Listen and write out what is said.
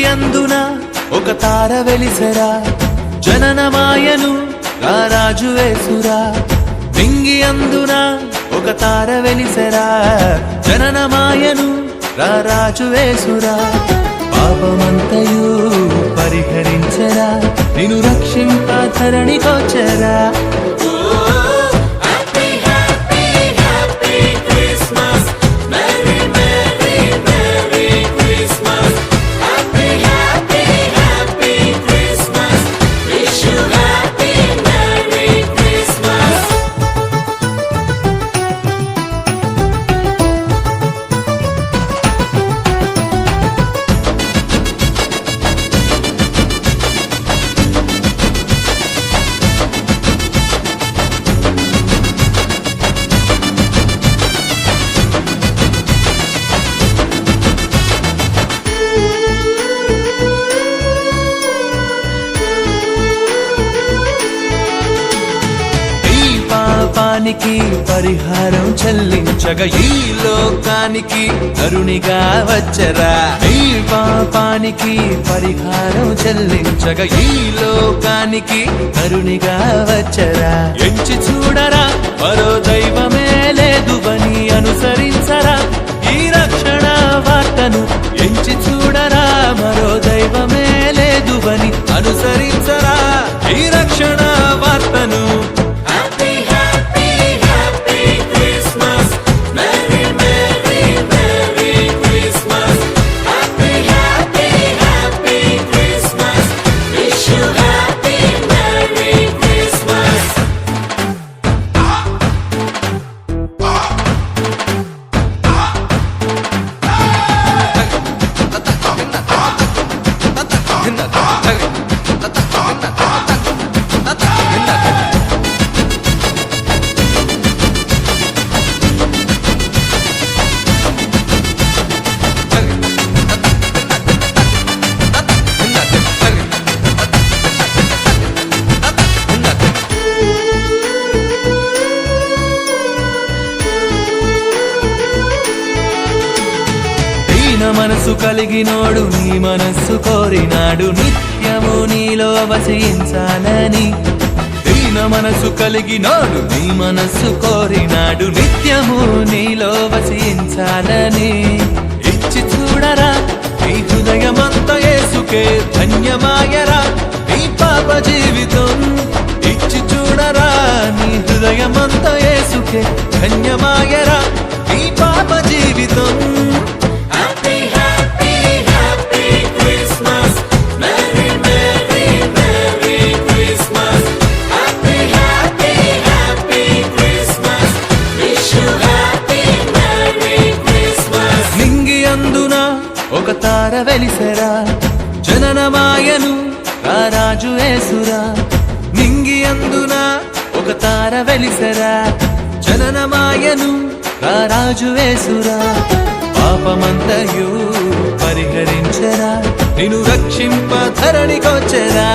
అందున ఒక తార వెలిసెరా జననమాయను రారాజు యేసురా నింగి అందున ఒక తార వెలిసెరా జననమాయను రారాజు యేసురా పాపమంతయు పరిహరించరా నిన్ను రక్షింప ధరణికొచ్చెరా పాపానికి పరిహారం చెల్లించగా ఈ లోకానికి కరుణిగా వచ్చరా ఈ పాపానికి పరిహారం చెల్లించగా ఈ లోకానికి కరుణిగా వచ్చరా ఎంచి చూడరా మరో దైవమే లేదువని అనుసరించరా ఈ రక్షణ వార్తను ఎంచి చూడరా మరో దైవమే లేదువని అనుసరించరా ఈ రక్షణ వార్తను మనసు కలిగినోడు నీ మనస్సు కోరినాడు నిత్యము నీలో వసించాలని దీన మనసు కలిగినోడు నీ మనస్సు కోరినాడు నిత్యము నీలో వసించాలని ఇచ్చి చూడరా నీ హృదయమంత యేసుకే ధన్యమాయరా నీ పాప జీవితం ఇచ్చి చూడరా నీ హృదయమంత యేసుకే ధన్యమాయరా నీ పాప జీవితం ఒక తార వెలిసెరా జననమాయను రారాజు యేసురా నింగి అందున ఒక తార వెలిసెరా జననమాయను రారాజు యేసురా పాపమంతయు పరిహరించరా నిన్ను రక్షింప ధరణికొచ్చెరా